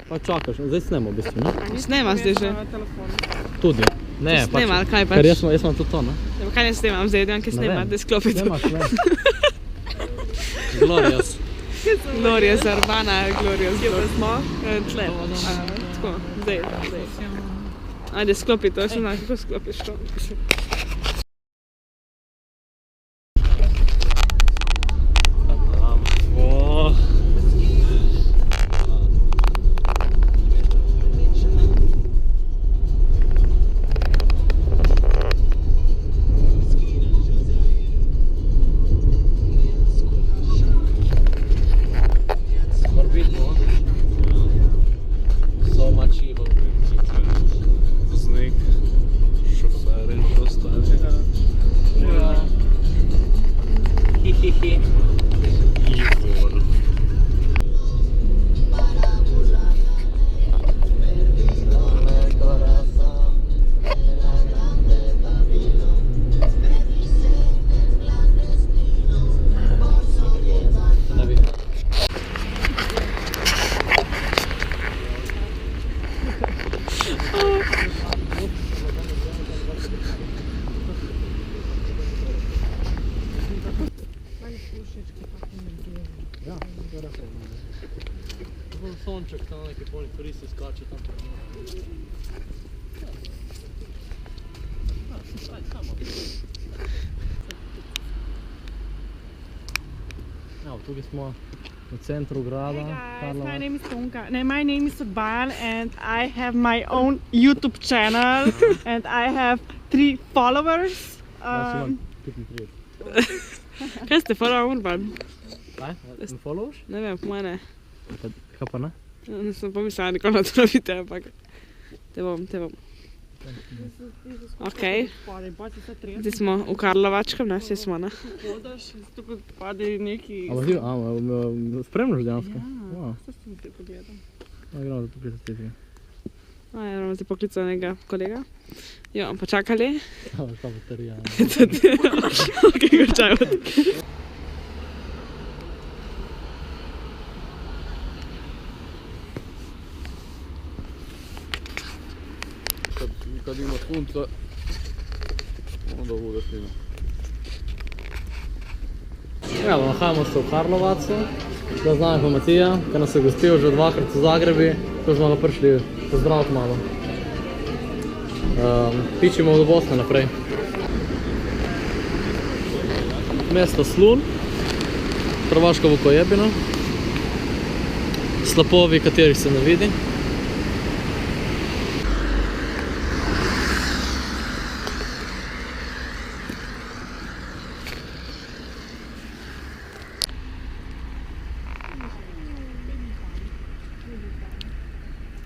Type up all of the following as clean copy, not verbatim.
Pa čakaš, zdaj snemo v bistvu, ne? Snema zdaj že. Tudi. Ne, pač. Snema, ali kaj pač? Ker jaz imam tudi to, ne? Kaj ne snemam zdaj, idem, kaj snema, da sklopi to. Snemaš, ne? Glorious. Glorious, Urbana, Glorious. Kje pa smo? Tle. Tako, zdaj. Ajde, sklopi to, še znam, kako sklopiš to. Sonček, tam neki polni turisti skače tam. Evo, tukaj smo v centru grada. Hey guys, my name is Tonka. No, my name is Urban and I have my own YouTube channel and I have 3 followers. Kaj ste follower Urban? Kaj? Ne followaš? Ne vem, po moje ne. Kaj pa ne? Ne sem pomislila nikoli na to vidite, ampak te bom. Okej. Zdaj smo v Karlovačkem, ne, vsi smo, ne? Hodaš, tukaj pade neki... Spremljaš dejansko? Ja, to sem zdaj pogledal. Gremo da tukaj zastetiti. Moramo zdaj poklicati nekega kolega. Jo, pa čakali. Šta baterija. Okej, ga čakamo. Kad ima sunce, onda bude fino. Evo, nahajamo se v Karlovacu. Da znam informacija, ker nas je gostil že 2krat v Zagrebi, ko smo ga prišli pozdraviti malo. Pičimo do Bosne naprej. Mesto Slun, Hrvaška Vukojebina, slapovi, katerih se ne vidi.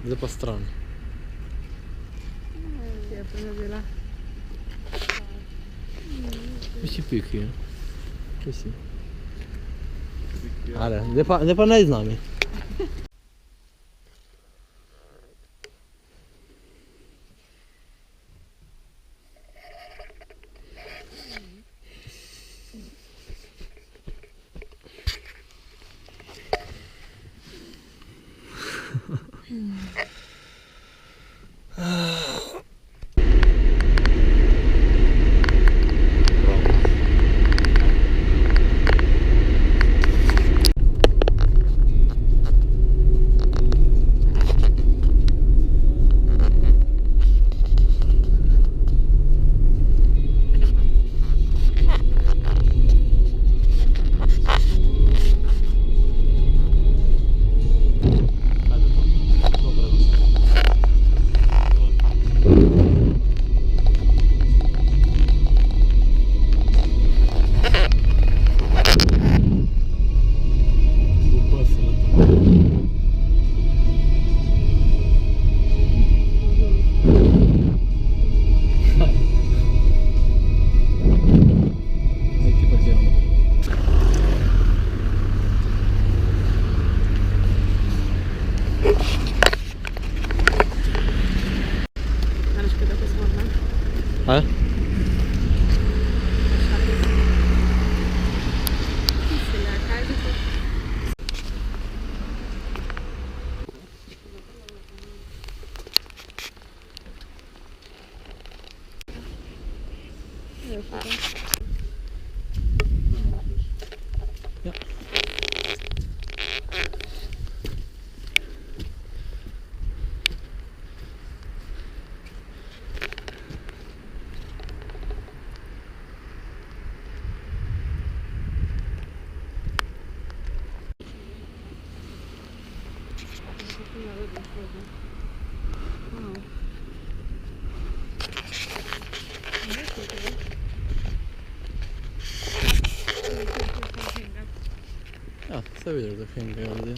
Zdaj pa stran. Kje je prenabila? Kje si piki, je? Kje si? Ale, zdaj pa ne z nami. Ja. Ja, sve vidiš da Henga ovdje.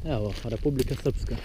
Evo, Republika Srpska.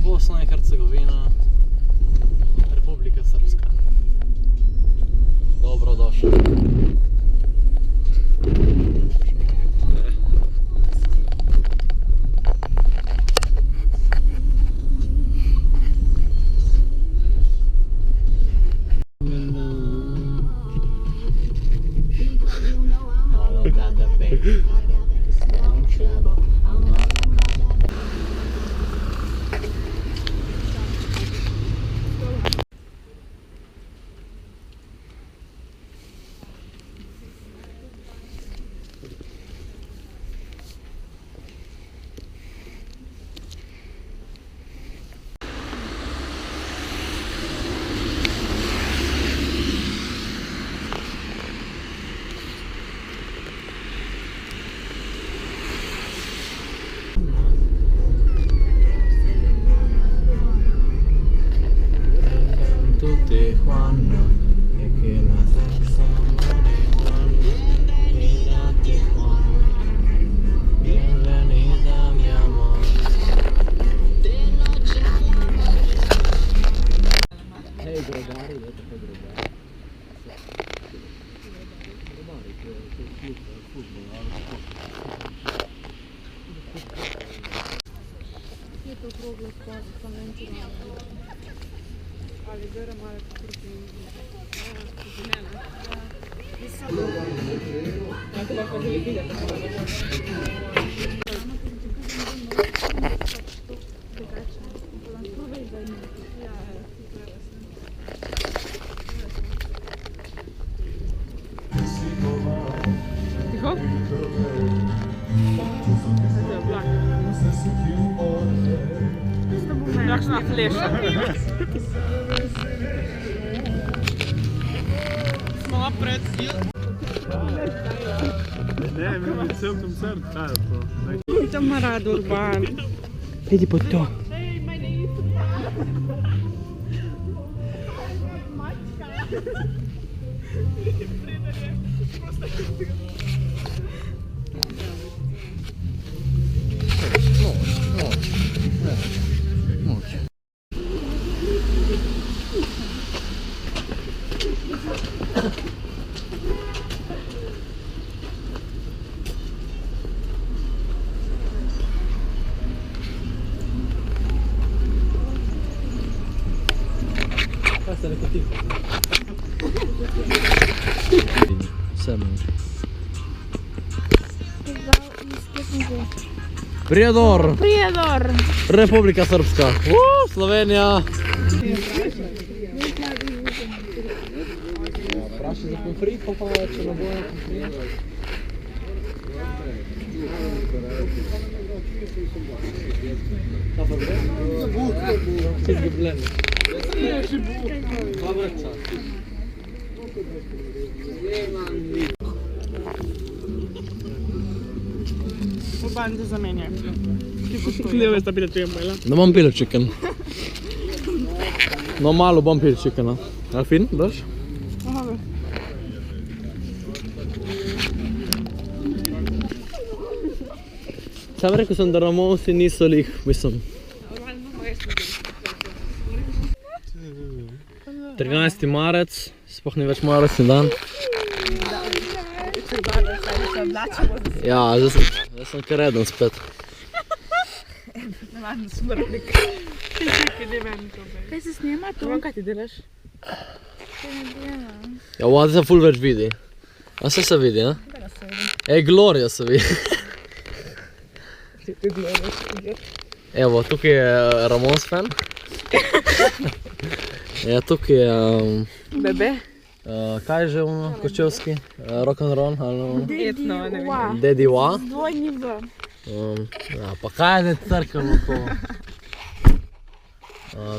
Bosna i Hercegovina, Republika Srpska. Dobrodošli. Ticho? Jak na flesza. Smo pred Ne, mi cel koncert traja to. To ma rad Urban. Idi pod to. Questa è la Sedem. Prijedor, Prijedor. Republika Srpska. Slovenija. Vprašaj za pomfrit, pa če ne bojo pomfrit. Kaj pa gre? Izgubljeni. Dobar čas. Urban te zamenja. Ne veš, da bi da če imela. Ne bom pil chicken. No malo bom pil chickena. Alfin, daš? Sam rekel sem, da Ramonsi niso lih, mislim. 13. marec, sploh ni več moj rojstni dan. Ja, zdaj sem kar reden spet. Kaj se snema tu? Kaj ti delaš? Ja, ovdje se ful več vidi. A se vidi, ne? Ej, Gloria se vidi. Evo, tukaj je Ramons fan. Ja, tukaj je... Bebe? Kaj je že ono, kočevski? Rock'n'roll, ali ono? Etno, ne vem. Daddy Wa. Dvojni V. Ja, pa kaj je ne crkveno to?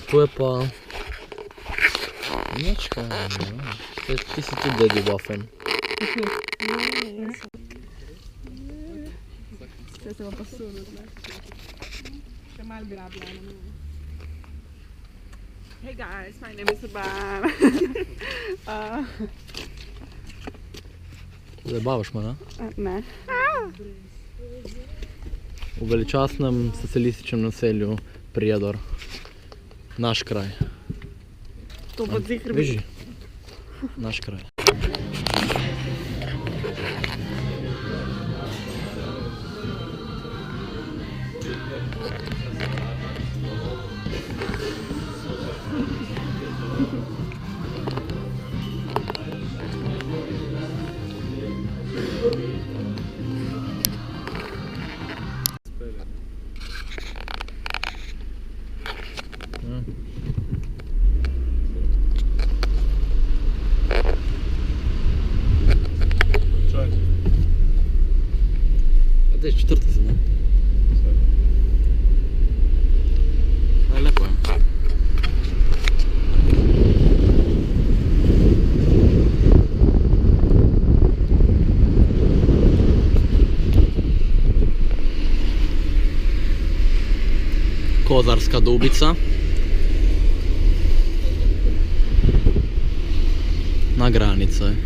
Tu je pa... Nič kaj, ne. Ti si tudi Daddy Wa fan. Zdaj se vam pa sudo, še malo bi rabila. Hey guys, my name is Urban. Zabavaš me, ne? Ne. V veličastnem socialističnem naselju Prijedor. Naš kraj. To pa zihar bi. Beži. Naš kraj. A to je četvrti se, ne? Ale lepo je. Kozarska Dubica. Na granici je.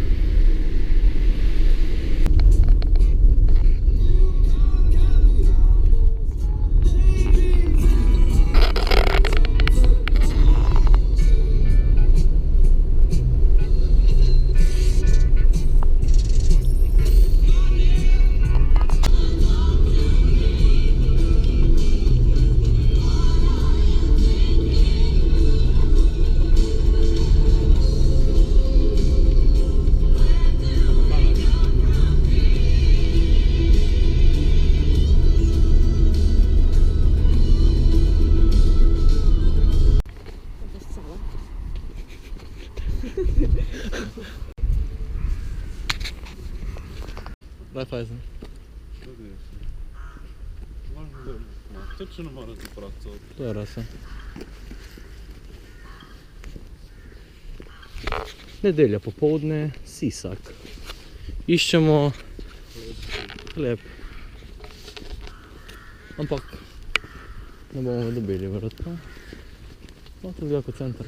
Raiffeisen. Točno moram zaprati. To je rasa. Nedelja popoldne, Sisak. Iščemo hleb. Ampak ne bomo ga dobili, verjetno. No, to je kot center.